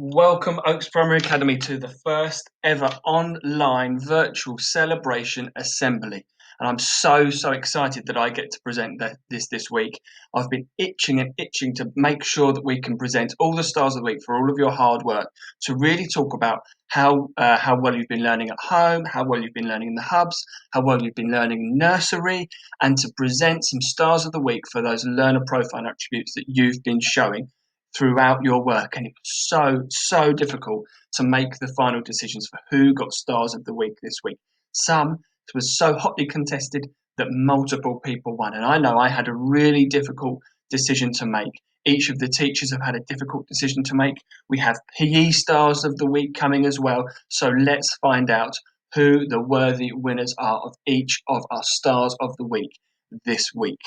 Welcome, Oaks Primary Academy, to the first ever online virtual celebration assembly. And I'm so excited that I get to present this week. I've been itching and itching to make sure that we can present all the stars of the week for all of your hard work, to really talk about how well you've been learning at home, how well you've been learning in the hubs, how well you've been learning in nursery, and to present some stars of the week for those learner profile attributes that you've been showing throughout your work. And it was so difficult to make the final decisions for who got stars of the week this week. Some was so hotly contested that multiple people won, and I know I had a really difficult decision to make. Each of the teachers have had a difficult decision to make. We have PE stars of the week coming as well, so let's find out who the worthy winners are of each of our stars of the week this week.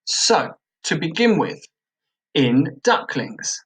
So, to begin with, in ducklings.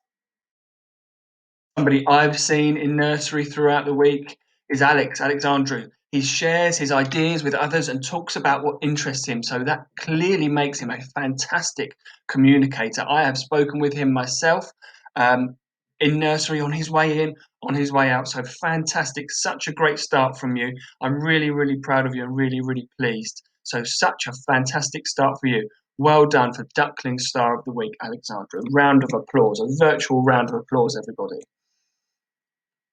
Somebody I've seen in nursery throughout the week is Alexandru. He shares his ideas with others and talks about what interests him. So that clearly makes him a fantastic communicator. I have spoken with him myself in nursery, on his way in, on his way out. So fantastic. Such a great start from you. I'm really proud of you and really pleased. So such a fantastic start for you. Well done for Duckling Star of the Week, Alexandra. A round of applause, a virtual round of applause, everybody.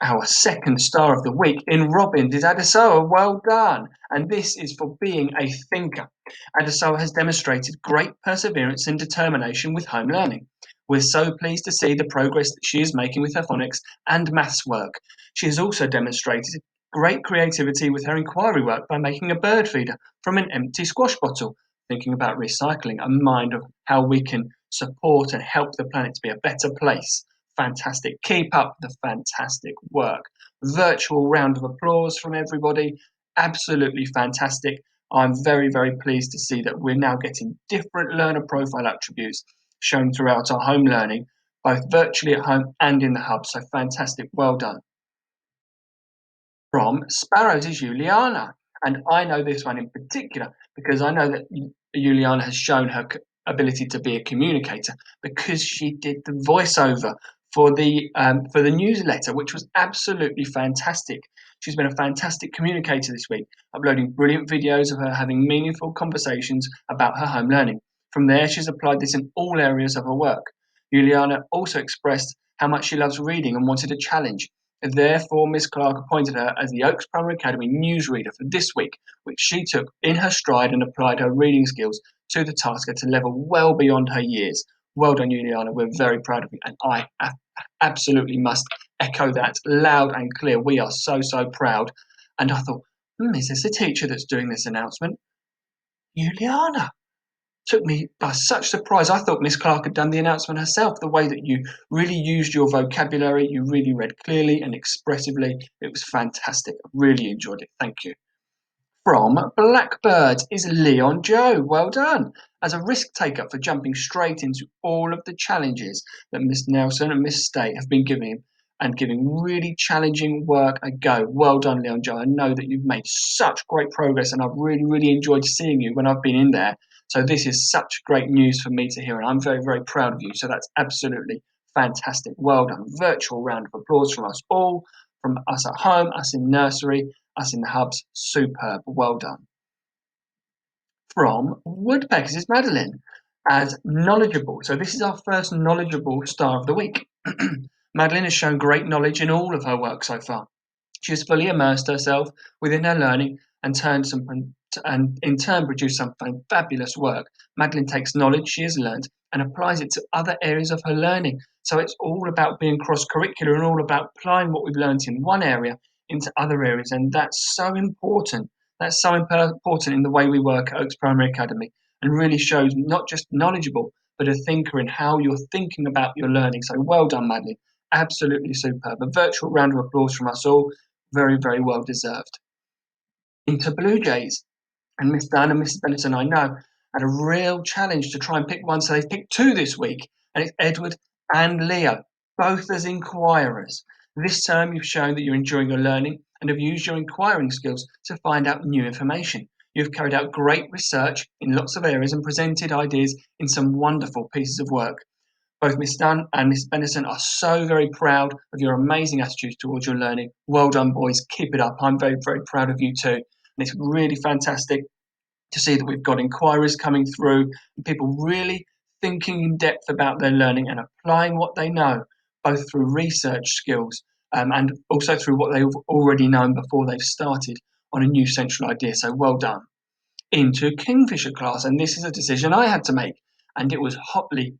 Our second star of the week in Robin is Adesoa. Well done. And this is for being a thinker. Adesoa has demonstrated great perseverance and determination with home learning. We're so pleased to see the progress that she is making with her phonics and maths work. She has also demonstrated great creativity with her inquiry work by making a bird feeder from an empty squash bottle, thinking about recycling, a mind of how we can support and help the planet to be a better place. Fantastic. Keep up the fantastic work. Virtual round of applause from everybody. Absolutely fantastic. I'm very pleased to see that we're now getting different learner profile attributes shown throughout our home learning, both virtually at home and in the hub. So fantastic. Well done. From Sparrows is Juliana. And I know this one in particular because I know that Juliana has shown her ability to be a communicator because she did the voiceover for the newsletter, which was absolutely fantastic. She's been a fantastic communicator this week, uploading brilliant videos of her having meaningful conversations about her home learning. From there, she's applied this in all areas of her work. Juliana also expressed how much she loves reading and wanted a challenge. Therefore, Miss Clark appointed her as the Oaks Primary Academy newsreader for this week, which she took in her stride and applied her reading skills to the task at a level well beyond her years. Well done, Juliana. We're very proud of you, and I absolutely must echo that loud and clear. We are so proud. And I thought, is this a teacher that's doing this announcement? Juliana. Took me by such surprise. I thought Miss Clark had done the announcement herself. The way that you really used your vocabulary, you really read clearly and expressively. It was fantastic. I really enjoyed it. Thank you. From Blackbird is Leon Joe. Well done. As a risk taker for jumping straight into all of the challenges that Miss Nelson and Miss State have been giving him and giving really challenging work a go. Well done, Leon Joe. I know that you've made such great progress and I've really enjoyed seeing you when I've been in there. So this is such great news for me to hear and I'm very proud of you. So that's absolutely fantastic. Well done. Virtual round of applause from us all, from us at home, us in nursery, us in the hubs. Superb. Well done. From Woodpeckers is Madeline as knowledgeable. So this is our first knowledgeable star of the week. Madeline has shown great knowledge in all of her work so far. She has fully immersed herself within her learning and in turn produced some fabulous work. Madeline takes knowledge she has learned and applies it to other areas of her learning. So it's all about being cross-curricular and all about applying what we've learned in one area into other areas. And that's so important. That's so important in the way we work at Oaks Primary Academy and really shows not just knowledgeable, but a thinker in how you're thinking about your learning. So well done, Madeline. Absolutely superb. A virtual round of applause from us all. Very well deserved. Into Blue Jays. And Miss Dan and Mrs. Benetton, I know, had a real challenge to try and pick one. So they picked two this week. And it's Edward and Leo, both as inquirers. This term, you've shown that you're enjoying your learning and have used your inquiring skills to find out new information. You've carried out great research in lots of areas and presented ideas in some wonderful pieces of work. Both Miss Dunn and Miss Benison are so very proud of your amazing attitudes towards your learning. Well done, boys. Keep it up. I'm very, very proud of you too. And it's really fantastic to see that we've got inquiries coming through and people really thinking in depth about their learning and applying what they know, both through research skills and also through what they've already known before they've started on a new central idea. So well done. Into Kingfisher class, and this is a decision I had to make, and it was hotly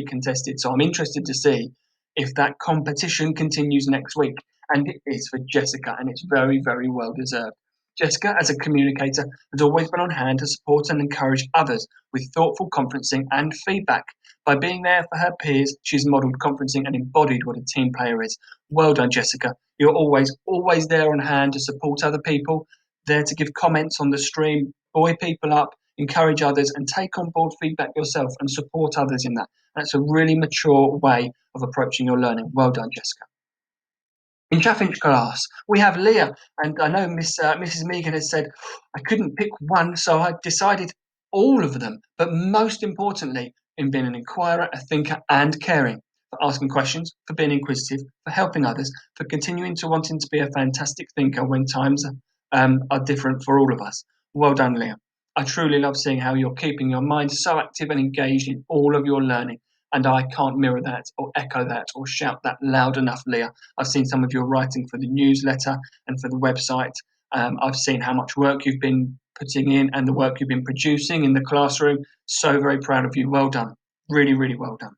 contested. So I'm interested to see if that competition continues next week, and it is for Jessica, and it's very, very well deserved. Jessica, as a communicator, has always been on hand to support and encourage others with thoughtful conferencing and feedback. By being there for her peers, she's modelled conferencing and embodied what a team player is. Well done, Jessica. You're always there on hand to support other people, there to give comments on the stream, buoy people up, encourage others, and take on board feedback yourself and support others in that. That's a really mature way of approaching your learning. Well done, Jessica. In Chaffinch class, we have Leah, and I know Mrs. Megan has said I couldn't pick one, so I decided all of them. But most importantly, in being an inquirer, a thinker, and caring, for asking questions, for being inquisitive, for helping others, for continuing to wanting to be a fantastic thinker when times are different for all of us. Well done, Leah. I truly love seeing how you're keeping your mind so active and engaged in all of your learning. And I can't mirror that or echo that or shout that loud enough, Leah. I've seen some of your writing for the newsletter and for the website. I've seen how much work you've been putting in and the work you've been producing in the classroom. So very proud of you. Well done. Really, really well done.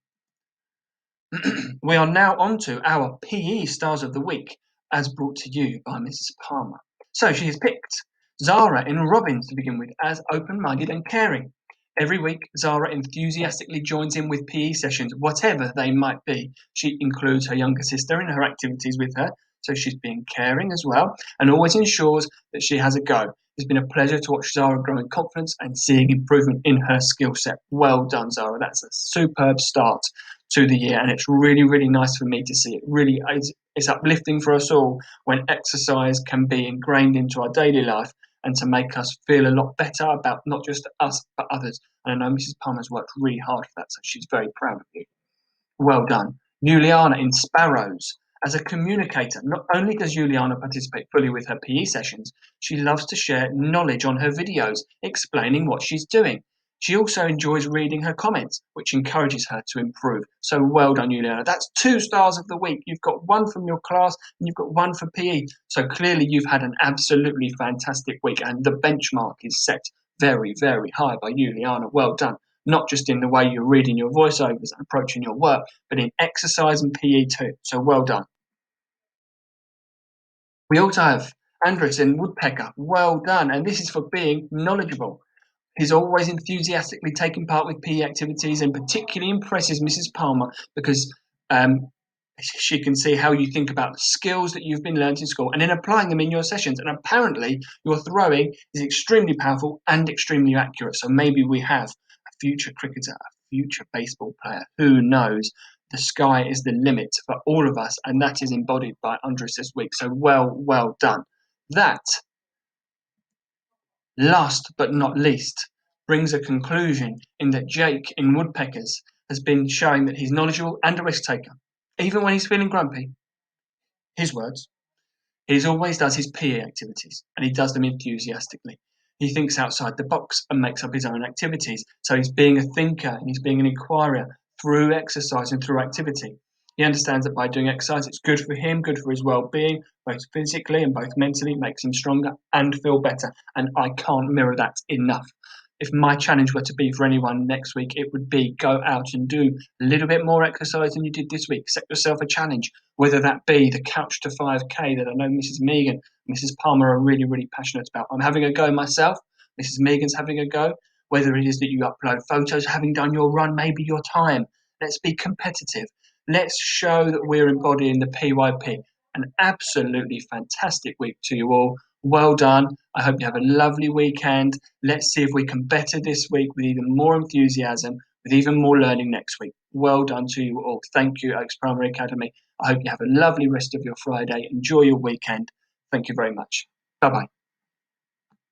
We are now on to our PE Stars of the Week, as brought to you by Mrs. Palmer. So she has picked Zara in Robbins to begin with, as open-minded and caring. Every week, Zara enthusiastically joins in with PE sessions, whatever they might be. She includes her younger sister in her activities with her, so she's being caring as well, and always ensures that she has a go. It's been a pleasure to watch Zara grow in confidence and seeing improvement in her skill set. Well done, Zara. That's a superb start to the year, and it's really, really nice for me to see. It really is, it's uplifting for us all when exercise can be ingrained into our daily life and to make us feel a lot better about not just us but others. And I know Mrs. Palmer's worked really hard for that, so she's very proud of you. Well done. Juliana in Sparrows. As a communicator, not only does Juliana participate fully with her PE sessions, she loves to share knowledge on her videos, explaining what she's doing. She also enjoys reading her comments, which encourages her to improve. So well done, Juliana. That's 2 stars of the week. You've got one from your class and you've got one for PE. So clearly you've had an absolutely fantastic week, and the benchmark is set very, very high by Juliana. Well done. Not just in the way you're reading your voiceovers and approaching your work, but in exercise and PE too. So well done. We also have Andres in Woodpecker. Well done. And this is for being knowledgeable. He's always enthusiastically taking part with PE activities and particularly impresses Mrs. Palmer because um, she can see how you think about the skills that you've been learnt in school and then applying them in your sessions. And apparently, your throwing is extremely powerful and extremely accurate. So maybe we have a future cricketer, a future baseball player. Who knows? The sky is the limit for all of us, and that is embodied by Andres this week. So well done. That, last but not least, brings a conclusion in that Jake in Woodpeckers has been showing that he's knowledgeable and a risk taker. Even when he's feeling grumpy, his words, he always does his PE activities and he does them enthusiastically. He thinks outside the box and makes up his own activities. So he's being a thinker and he's being an inquirer through exercise and through activity. He understands that by doing exercise, it's good for him, good for his well-being, both physically and both mentally, makes him stronger and feel better. And I can't mirror that enough. If my challenge were to be for anyone next week, it would be go out and do a little bit more exercise than you did this week. Set yourself a challenge, whether that be the Couch to 5K that I know Mrs. Megan, Mrs. Palmer are really, really passionate about. I'm having a go myself. Mrs. Megan's having a go. Whether it is that you upload photos having done your run, maybe your time. Let's be competitive. Let's show that we're embodying the PYP. An absolutely fantastic week to you all. Well done. I hope you have a lovely weekend. Let's see if we can better this week with even more enthusiasm, with even more learning next week. Well done to you all. Thank you, Oaks Primary Academy. I hope you have a lovely rest of your Friday. Enjoy your weekend. Thank you very much. Bye-bye.